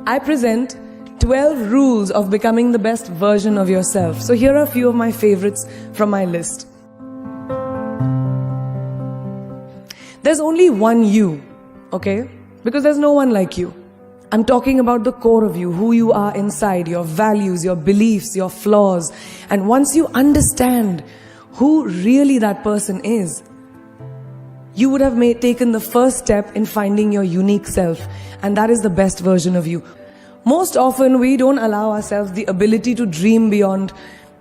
I present 12 rules of becoming the best version of yourself. So here are a few of my favorites from my list. There's only one you, okay? Because there's no one like you. I'm talking about the core of you, who you are inside, your values, your beliefs, your flaws. And once you understand who really that person is, you would have taken the first step in finding your unique self. And that is the best version of you. Most often, we don't allow ourselves the ability to dream beyond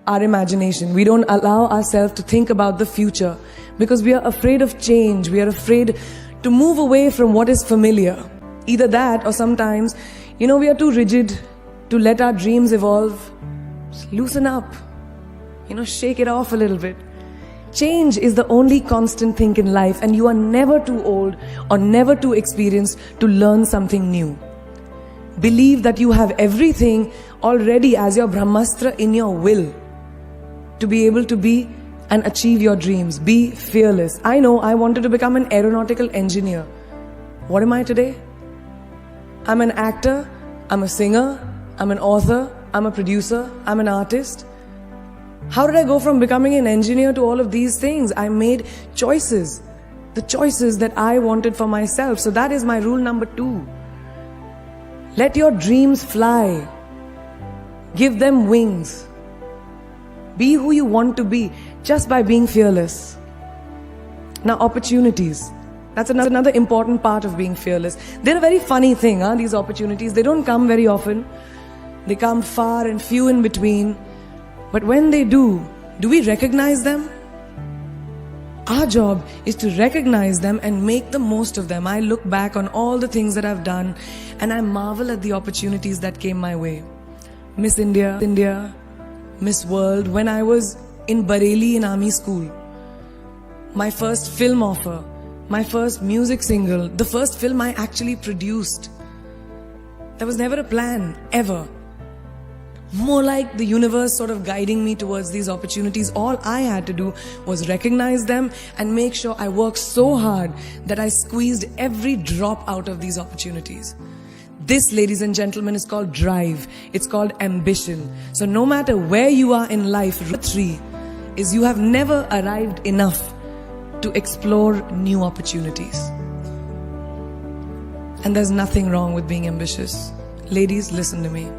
our imagination. We don't allow ourselves to think about the future because we are afraid of change. We are afraid to move away from what is familiar. Either that or sometimes, we are too rigid to let our dreams evolve. Just loosen up, shake it off a little bit. Change is the only constant thing in life, and you are never too old or never too experienced to learn something new. Believe that you have everything already as your Brahmastra in your will to be able to be and achieve your dreams. Be fearless. I know I wanted to become an aeronautical engineer. What am I today? I'm an actor, I'm a singer, I'm an author, I'm a producer, I'm an artist. How did I go from becoming an engineer to all of these things? I made choices, the choices that I wanted for myself. So that is my rule number 2. Let your dreams fly. Give them wings. Be who you want to be just by being fearless. Now, opportunities. That's another important part of being fearless. They're a very funny thing, these opportunities. They don't come very often. They come far and few in between. But when they do we recognize them? Our job is to recognize them and make the most of them. I look back on all the things that I've done and I marvel at the opportunities that came my way. Miss India, Miss World, when I was in Bareilly in army school. My first film offer, my first music single, the first film I actually produced. There was never a plan, ever. More like the universe sort of guiding me towards these opportunities. All I had to do was recognize them and make sure I worked so hard that I squeezed every drop out of these opportunities. This, ladies and gentlemen, is called drive. It's called ambition. So no matter where you are in life, rule 3 is you have never arrived enough to explore new opportunities. And there's nothing wrong with being ambitious. Ladies, listen to me.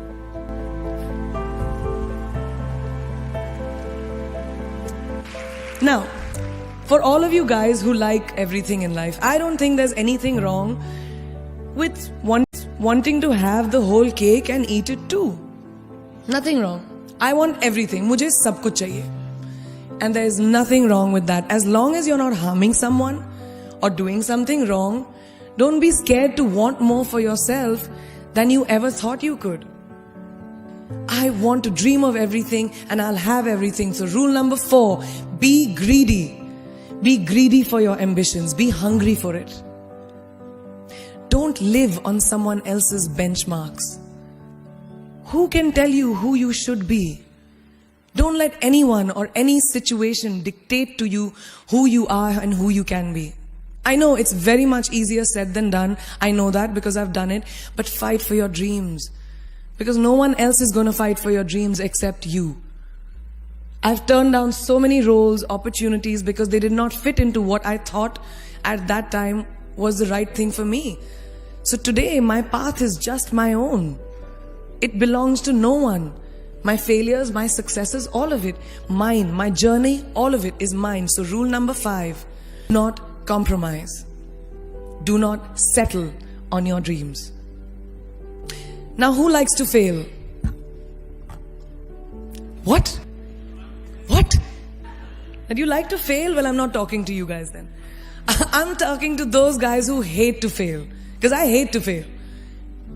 Now, for all of you guys who like everything in life, I don't think there's anything wrong with wanting to have the whole cake and eat it too. Nothing wrong. I want everything. Mujhe sab kuch chahiye. And there is nothing wrong with that. As long as you're not harming someone or doing something wrong, don't be scared to want more for yourself than you ever thought you could. I want to dream of everything and I'll have everything. So rule number 4, be greedy. Be greedy for your ambitions. Be hungry for it. Don't live on someone else's benchmarks. Who can tell you who you should be? Don't let anyone or any situation dictate to you who you are and who you can be. I know it's very much easier said than done. I know that because I've done it. But fight for your dreams. Because no one else is going to fight for your dreams except you. I've turned down so many roles, opportunities because they did not fit into what I thought at that time was the right thing for me. So today my path is just my own. It belongs to no one. My failures, my successes, all of it, mine. My journey, all of it is mine. So rule number 5, do not compromise. Do not settle on your dreams. Now, who likes to fail? What? And you like to fail? Well, I'm not talking to you guys then. I'm talking to those guys who hate to fail. Because I hate to fail.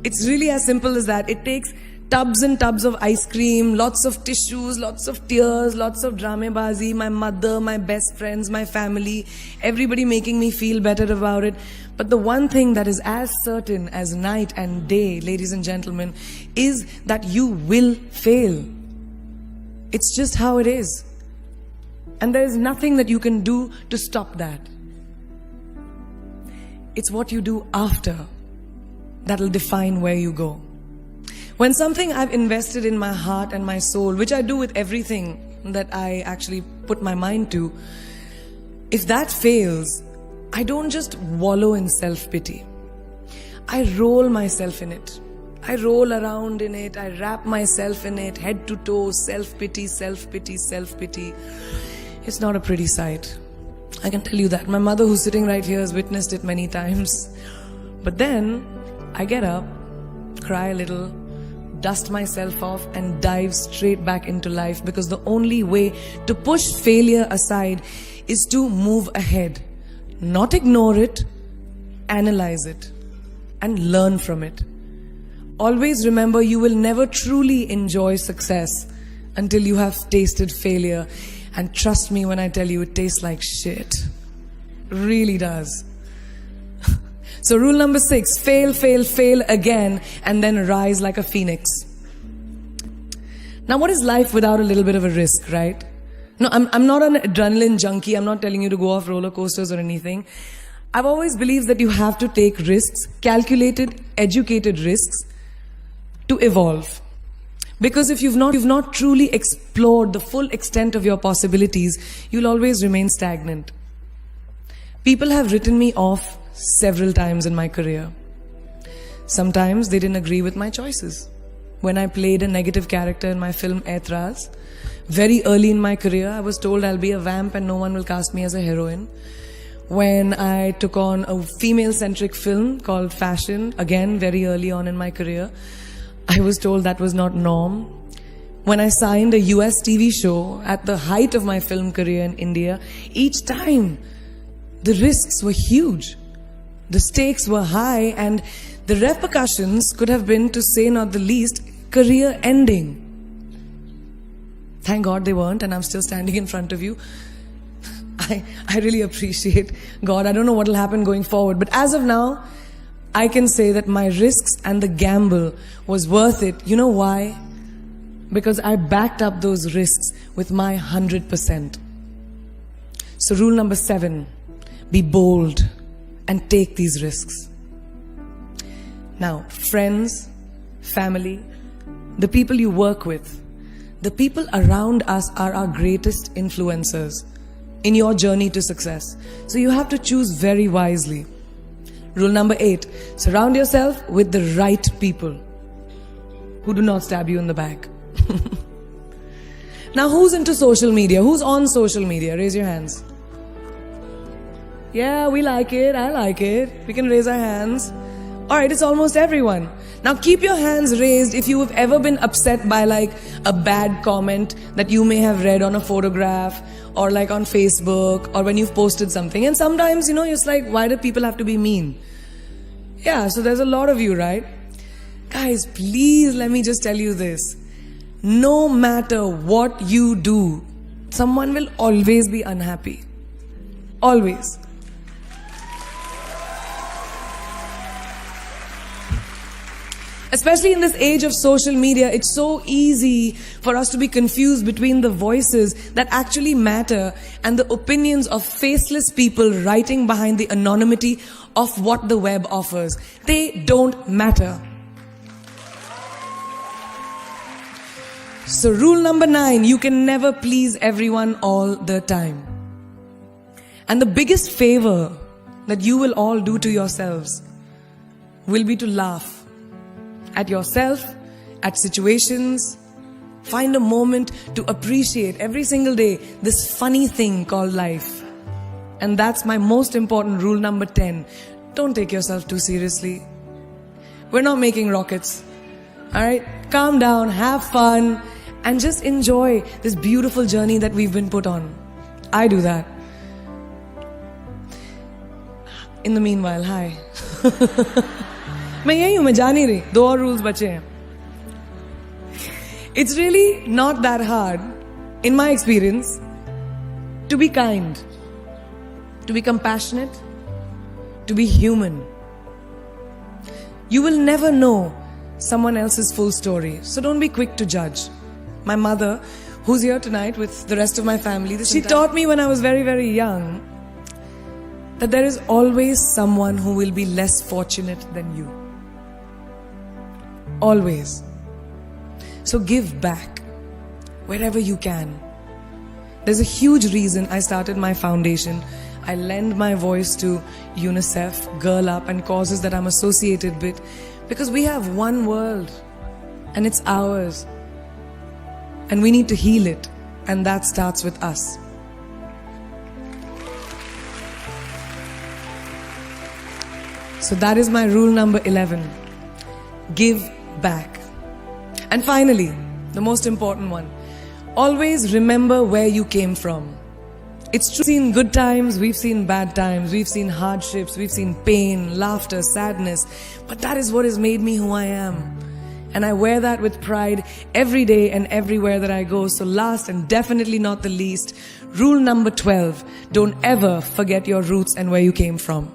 It's really as simple as that. It takes tubs and tubs of ice cream, lots of tissues, lots of tears, lots of dramabazi, my mother, my best friends, my family, everybody making me feel better about it. But the one thing that is as certain as night and day, ladies and gentlemen, is that you will fail. It's just how it is. And there is nothing that you can do to stop that. It's what you do after that'll define where you go. When something I've invested in my heart and my soul, which I do with everything that I actually put my mind to, if that fails, I don't just wallow in self-pity. I roll myself in it. I roll around in it. I wrap myself in it, head to toe, self-pity, self-pity, self-pity. It's not a pretty sight. I can tell you that. My mother, who's sitting right here, has witnessed it many times. But then, I get up, cry a little, dust myself off and dive straight back into life, because the only way to push failure aside is to move ahead. Not ignore it, analyze it, and learn from it. Always remember, you will never truly enjoy success until you have tasted failure. And trust me when I tell you, it tastes like shit. Really does. So rule number 6, fail, fail, fail again, and then rise like a phoenix. Now, what is life without a little bit of a risk, right? No, I'm not an adrenaline junkie. I'm not telling you to go off roller coasters or anything. I've always believed that you have to take risks, calculated, educated risks, to evolve. Because if you've not truly explored the full extent of your possibilities, you'll always remain stagnant. People have written me off several times in my career. Sometimes they didn't agree with my choices. When I played a negative character in my film Aitraz, very early in my career, I was told I'll be a vamp and no one will cast me as a heroine. When I took on a female-centric film called Fashion, again very early on in my career, I was told that was not norm. When I signed a US TV show at the height of my film career in India, each time the risks were huge. The stakes were high, and the repercussions could have been, to say not the least, career ending. Thank God they weren't, and I'm still standing in front of you. I really appreciate God. I don't know what will happen going forward, but as of now, I can say that my risks and the gamble was worth it. You know why? Because I backed up those risks with my 100%. So rule number 7, be bold and take these risks. Now, friends, family, the people you work with, the people around us are our greatest influencers in your journey to success. So you have to choose very wisely. Rule number 8, surround yourself with the right people who do not stab you in the back. Now, who's into social media? Who's on social media? Raise your hands. Yeah, we like it. I like it. We can raise our hands. Alright, it's almost everyone. Now keep your hands raised if you have ever been upset by like a bad comment that you may have read on a photograph or like on Facebook or when you've posted something. And sometimes, you're just like, why do people have to be mean? Yeah, so there's a lot of you, right? Guys, please let me just tell you this. No matter what you do, someone will always be unhappy. Always. Especially in this age of social media, it's so easy for us to be confused between the voices that actually matter and the opinions of faceless people writing behind the anonymity of what the web offers. They don't matter. So rule number 9, you can never please everyone all the time. And the biggest favor that you will all do to yourselves will be to laugh at yourself, at situations. Find a moment to appreciate every single day this funny thing called life. And that's my most important rule number 10. Don't take yourself too seriously. We're not making rockets. Alright? Calm down, have fun, and just enjoy this beautiful journey that we've been put on. I do that. In the meanwhile, hi. मैं यही हूँ, मैं जा नहीं रही. 2 और rules बचे हैं. It's really not that hard, in my experience, to be kind, to be compassionate, to be human. You will never know someone else's full story, so don't be quick to judge. My mother, who's here tonight with the rest of my family, she taught me when I was very, very young that there is always someone who will be less fortunate than you. Always. So give back wherever you can. There's a huge reason I started my foundation. I lend my voice to UNICEF, Girl Up, and causes that I'm associated with, because we have one world and it's ours. And we need to heal it, and that starts with us. So that is my rule number 11. Give back. And finally, the most important one. Always remember where you came from. It's true, we've seen good times, we've seen bad times, we've seen hardships, we've seen pain, laughter, sadness. But that is what has made me who I am. And I wear that with pride every day and everywhere that I go. So last and definitely not the least, rule number 12. Don't ever forget your roots and where you came from.